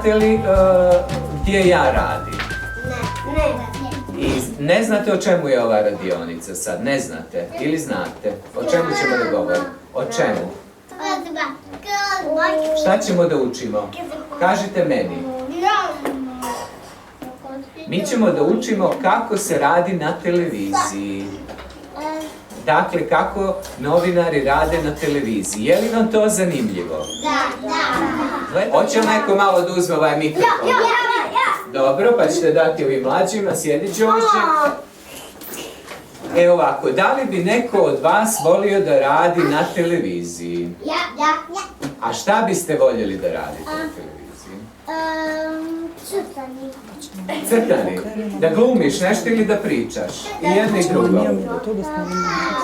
znate li gdje ja radim? Ne. I ne znate o čemu je ova radionica sad? Ne znate? Ili znate? O čemu ćemo da govorimo? O čemu? Šta ćemo da učimo? Kažite meni. Mi ćemo da učimo kako se radi na televiziji. Dakle, kako novinari rade na televiziji. Je li vam to zanimljivo? Da. Hoće li neko malo da uzme ovaj mikrofon? Dobro, pa ćete dati ovim mlađima, sjedi Đorđe. Evo ovako, da li bi neko od vas volio da radi na televiziji? Ja. A šta biste voljeli da radite na televiziji? Crtani. Crtani? Da glumiš nešto ili da pričaš? I jedno i drugo.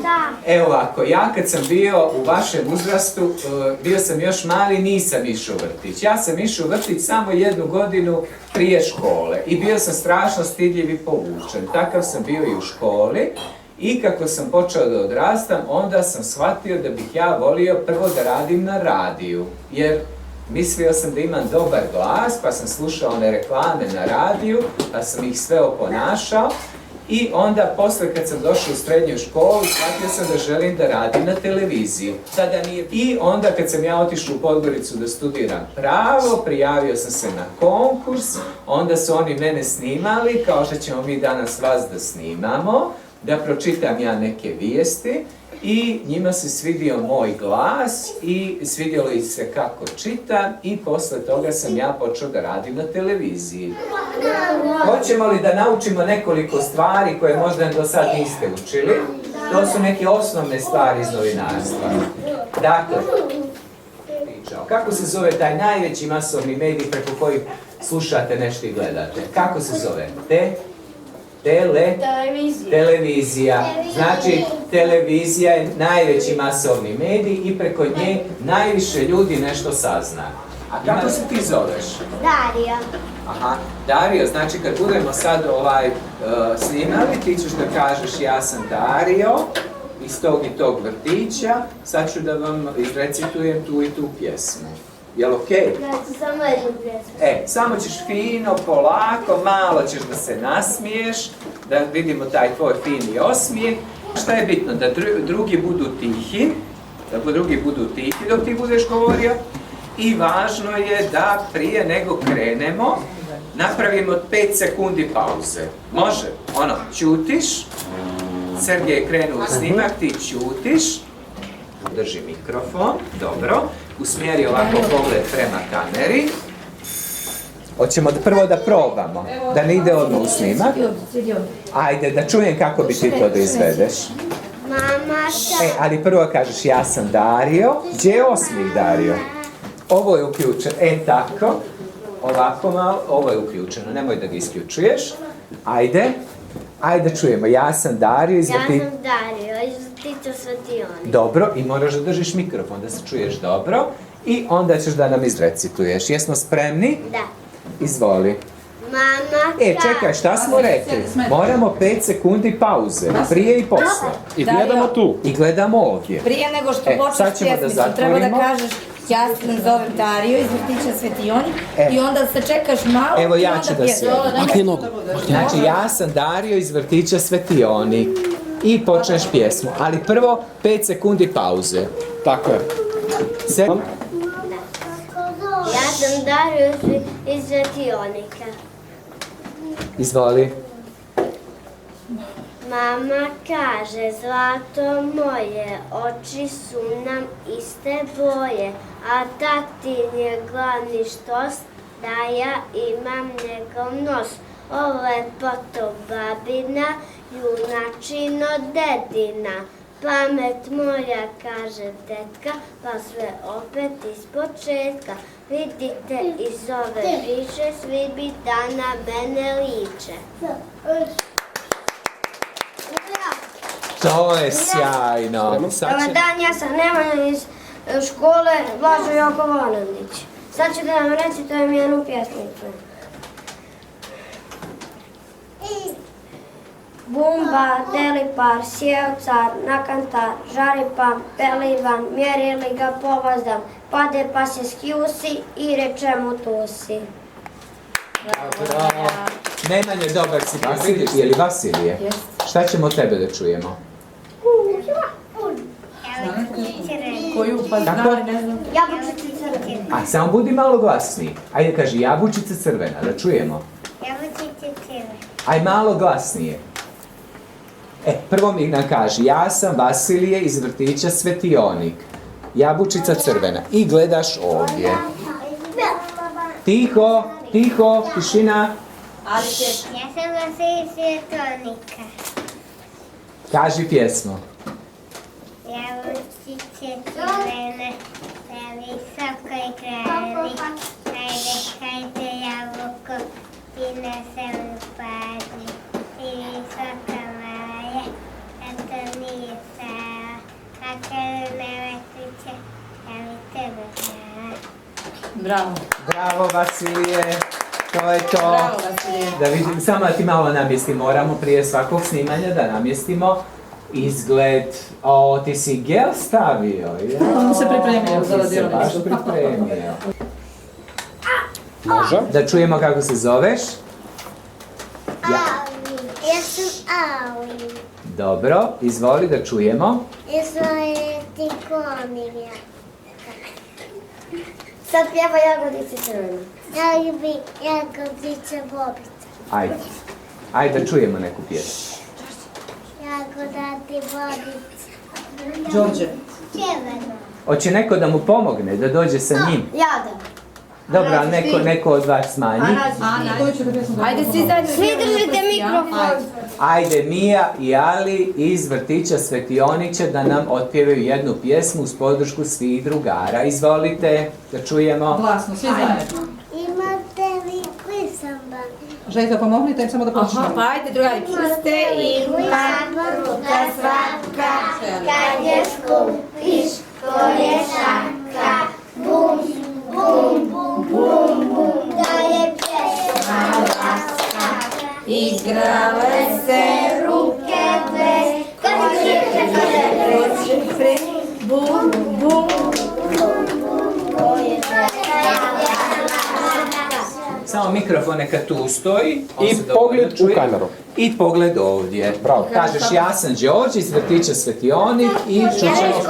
Da. Evo ovako, ja kad sam bio u vašem uzrastu, bio sam još mali, nisam išao u vrtić. Ja sam išao u vrtić samo 1 godinu prije škole i bio sam strašno stidljiv i povučen. Takav sam bio i u školi i kako sam počeo da odrastam, onda sam shvatio da bih ja volio prvo da radim na radiju, jer mislio sam da imam dobar glas, pa sam slušao one reklame na radiju, pa sam ih sve oponašao. I onda, posle kad sam došao u srednju školu, shvatio sam da želim da radim na televiziji. I onda kad sam ja otišao u Podgoricu da studiram pravo, prijavio sam se na konkurs, onda su oni mene snimali, kao što ćemo mi danas vas da snimamo, da pročitam ja neke vijesti. I njima se svidio moj glas i svidjelo ih se kako čitam i posle toga sam ja počeo da radim na televiziji. Hoćemo li da naučimo nekoliko stvari koje možda do sad niste učili? To su neke osnovne stvari iz novinarstva. Dakle, kako se zove taj najveći masovni medij preko kojih slušate nešto i gledate? Kako se zove? Televizija. Znači, televizija je najveći masovni medij i preko nje najviše ljudi nešto sazna. A kako se ti zoveš? Dario. Aha, Dario, znači kad budemo sad snimali, ti ćeš da kažeš ja sam Dario iz tog i tog vrtića, sad ću da vam izrecitujem tu i tu pjesmu. Jel' okej? Ja ću samo jednu pjesmu. Samo ćeš fino, polako, malo ćeš da se nasmiješ, da vidimo taj tvoj fini osmijeh. Šta je bitno? Da drugi budu tihi, dok ti budeš govorio. I važno je da prije nego krenemo, napravimo 5 sekundi pauze. Može? Ćutiš, Sergej je krenuo snimak, ti ćutiš, drži mikrofon, dobro. Usmjeri ovako pogled prema kameri. Hoćemo prvo da probamo, da ne ide odmah u snimak. Ajde, da čujem kako bi ti to da izvedeš. Mama, Ali prvo kažeš ja sam Dario. Gdje je osmijeh, Dario? Ovo je uključeno, tako. Ovako malo, ovo je uključeno, nemoj da ga isključuješ. Ajde čujemo, ja sam Dario iz vrtića Svetioni. Dobro, i moraš da držiš mikrofon, da se čuješ dobro. I onda ćeš da nam izrecituješ. Jesmo spremni? Da. Izvoli. Mama, Čekaj, šta smo rekli? Moramo 5 sekundi pauze, prije i posle. I gledamo tu. I gledamo ovdje. Prije nego što počneš pjesmicu, treba da kažeš ja se zovem Dario iz vrtića Svetioni i onda se čekaš malo Evo i ja onda ću da pjesmicu. Makni nogu. Znači, ja sam Dario iz vrtića Svetioni. I počneš pjesmu, ali prvo 5 sekundi pauze. Tako je. ja sam Dario iz Svetionika. Izvoli. Mama kaže, zlato moje, oči su nam iste boje, a tatin je glavni štos, da ja imam njegov nos. O lepoto babina, junačino dedina, pamet moja, kaže tetka, pa sve opet iz početka. Vidite iz ove priče, svi bi da na mene liče. To je sjajno. Dobar dan, ja sam Nemanja iz škole Blažo Jokovanović. Sad ću da vam recitujem jednu pjesmicu. Bumba, deli par, sjeo car, na kantar, žari pam, pelivan, mjerili ga povazdan, pade pa se skjusi i reče mu tu si. Bravo. Nemanje, dobar si. Je li Vasilije? Šta ćemo od tebe da čujemo? Koju pa zna, ne znam. Jabučica crvena. A samo budi malo glasniji. Ajde kaži jabučica crvena, da čujemo. Jabučica crvena. Aj malo glasnije. Prvo mi nam kaži, ja sam Vasilije iz vrtića Svetionik. Jabučica crvena. I gledaš ovdje. Tiho, tiho, tišina. Ja sam Vasilije Svetonika. Kaži pjesmu. Jabučice crvene, na visokoj grani. Hajde, hajde jabuko, ti na selu padni. Ti visoka maja, a to nije stara. A kada ne vetriće, ja mi tebe znala. Bravo. Bravo Vasilije. To je to. Bravo, Vasilije. Da vidim, samo da ti malo namjestimo. Moramo prije svakog snimanja da namjestimo izgled. O, ti si gel stavio. On se pripremio za Ti se radionicu. baš pripremio. Može? Da čujemo kako se zoveš. Ja sam Ali. Dobro, izvoli da čujemo. Ja sam Tikonija. Sad pjeva Jagodice crvena. Jagodice bobica. Ajde. Ajde da čujemo neku pjesmu. Jagoda ti bobica. Đorđe. Crvena. Hoće neko da mu pomogne, da dođe sa njim? Jada. Dobro, ali neko od vas smanji. Ajde, svi zajedno. Svi držite mikrofon. Ajde, Mija i Ali iz vrtića Svetionića da nam otpjevaju jednu pjesmu uz podršku svih drugara. Izvolite, da čujemo. Glasno, svi zajedno. Imate li klisamba? Željka, pomognite im samo da počnemo. Pa ajde, drugari. Prste i ruka svaka, kad je skupiš, ko je šaka. Bum, bum, bum, bum, bum, da je pjesma laska. igrale se Ruke dve, bum, bum. Samo mikrofon neka tu stoji. On I se dovoljno pogled u čuje. kameru. I pogled ovdje. Bravo. Kažeš, ja sam Đorđe iz vrtića Svetionik i čućemo...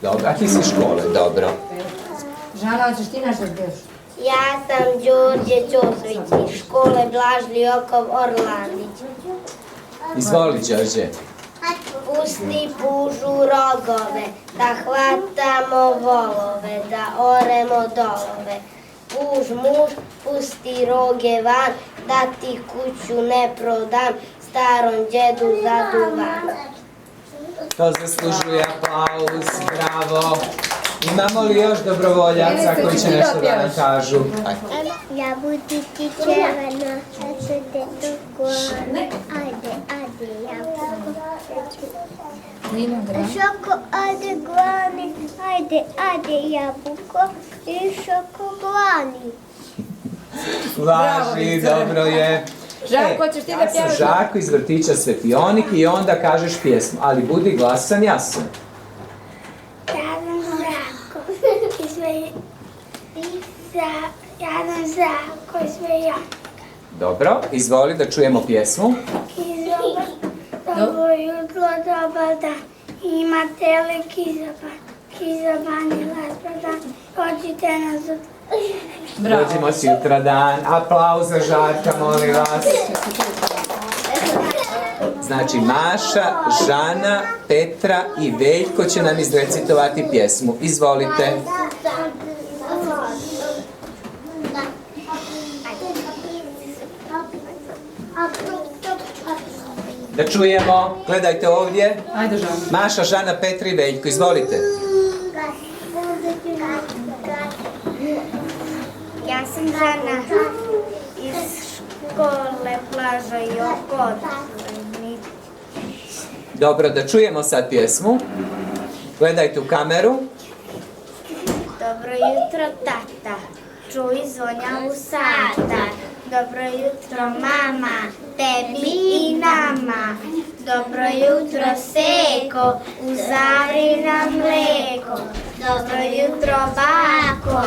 Dobro, a ti si iz škole, dobro. Žana, hoćeš ti nešto pješ? Ja sam Đorđe Ćosović iz škole Blažli Okov Orlandić. Izvoli, Đorđe. Pusti pužu rogove, da hvatamo volove, da oremo dolove. Puž muž, pusti roge van, da ti kuću ne prodam, starom djedu za duvan. To zaslužuje aplauz, bravo. Imamo li još dobrovoljaca koji će nešto da nam kažu? Ja budi ti čevena, da se te dogone. Ajde, ajde, jabuko. Šoko, ajde, glani. Ajde, ajde, jabuko. I šoko, glani. Važi, dobro je. Žako, hoćeš ti da Ja sam pjevaš? Žako iz vrtića Svetionik i onda kažeš pjesmu, ali budi glasan, jasan. Jadan Žako, Jadan Žako, sve ja. Dobro, izvoli da čujemo pjesmu. Dobro jutro, dobar dan. Imate li kizoban i lažbadan? Dođite na sutra. Dođemo sutra dan. Aplauz za Žarka, molim vas. Znači, Maša, Žana, Petra i Veljko će nam izrecitovati pjesmu. Izvolite. Da čujemo. Gledajte ovdje. Ajde, Žana. Maša, Žana, Petra i Veljko. Izvolite. Ja sam Žana iz škole Plaža i Okot. Dobro, da čujemo sad pjesmu. Gledajte u kameru. Dobro jutro, tata. Čuj zvonjavu sata. Dobro jutro, mama. Tebi i nama. Dobro jutro, Seko. Uzari nam mleko. Dobro jutro, bako,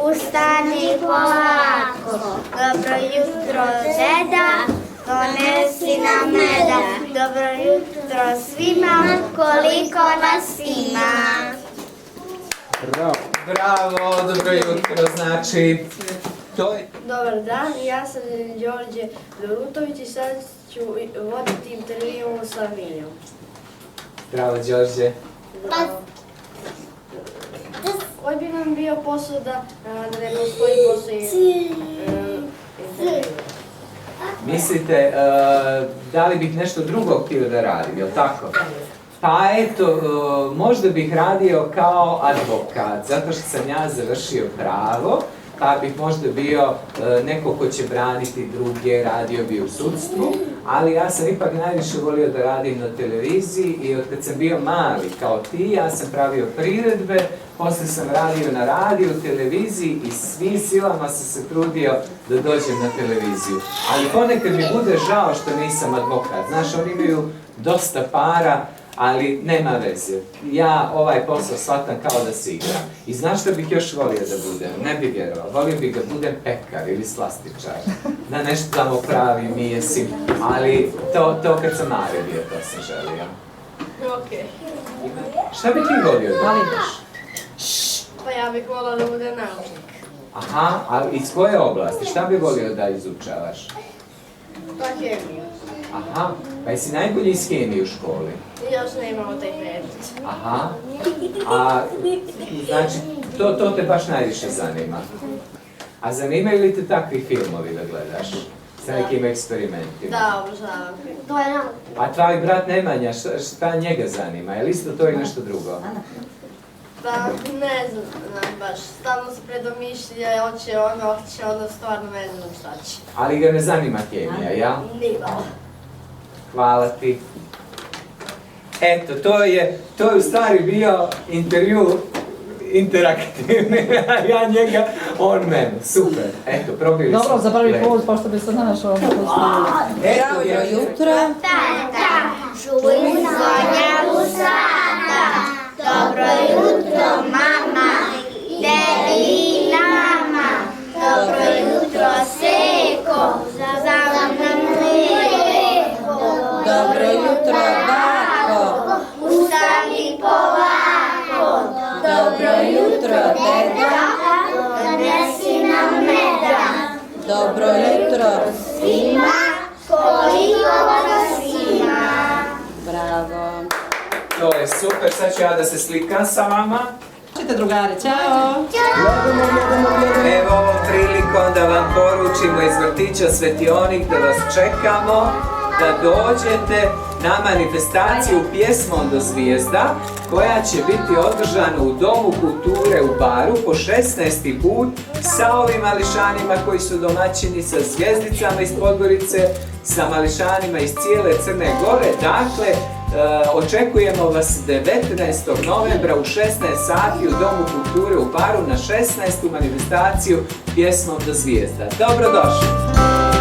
ustani polako. Dobro jutro, deda, donesi nam meda. Dobro jutro svima, koliko nas ima. Bravo, dobro jutro, znači, to je... Dobar dan, ja sam Đorđe Dorutović i sad ću voditi intervju sa Miljom. Bravo, Đorđe. Koji bi vam bio posao da ne postoji posao i intervju? Mislite, da li bih nešto drugo htio da radim, jel tako? Pa eto, možda bih radio kao advokat, zato što sam ja završio pravo, pa bih možda bio neko ko će braniti druge, radio bi u sudstvu, ali ja sam ipak najviše volio da radim na televiziji i od kad sam bio mali kao ti, ja sam pravio priredbe, poslije sam radio na radiju, televiziji i svim silama sam se trudio da dođem na televiziju. Ali ponekad mi bude žao što nisam advokat, znaš, oni imaju dosta para, ali nema veze. Ja ovaj posao shvatam kao da se igram. I znaš što bih još volio da budem? Ne bih vjerovao. Volio bih da budem pekar ili slastičar. Da nešto tamo pravim, mijesim. Ali to kad sam mali bio, to sam želio. Okej. Šta bi ti volio da budeš? Pa ja bih volila da budem naučnik. Aha, a iz koje oblasti? Šta bi volio da izučavaš? Pa hemiju. Aha, pa jesi najbolji iz hemije u školi? Još ne imamo taj predmet. Aha, a znači to te baš najviše zanima. A zanimaju li te takvi filmovi da gledaš? Sa nekim eksperimentima? Da, obožavam. A tvoj brat Nemanja, šta njega zanima? Je li isto to i nešto drugo? Pa ne znam baš, stalno se predomišlja, hoće ono, stvarno ne znam šta će. Ali ga ne zanima kemija, ja? Nimalo. Hvala ti. Eto, to je u stvari bio intervju interaktivni, ja njega, on mene. Super, eto, probili smo. Dobro, za prvi put, pošto bi se našao. Zdravo jutro. Tata, čuj zvonja u sata. Dobro jutro, mama, tebi i nama. Dobro jutro, seko, za nam mlijeko. Dobro jutro, bako. Ustani polako. Dobro jutro, deda. Donesi nam meda. Dobro jutro svima. Koliko vas ima. Bravo. To je super, sad ću ja da se slikam sa vama. Čite drugari, čao! Evo ovom prilikom da vam poručimo iz vrtića Svetionik da vas čekamo, da dođete na manifestaciju Pjesmom do zvijezda koja će biti održana u Domu kulture u Baru po 16. put sa ovim mališanima koji su domaćini, sa zvijezdicama iz Podgorice, sa mališanima iz cijele Crne Gore. Dakle, očekujemo vas 19. novembra u 16 sati u Domu kulture u Baru na 16. manifestaciju Pjesmom do zvijezda. Dobrodošli!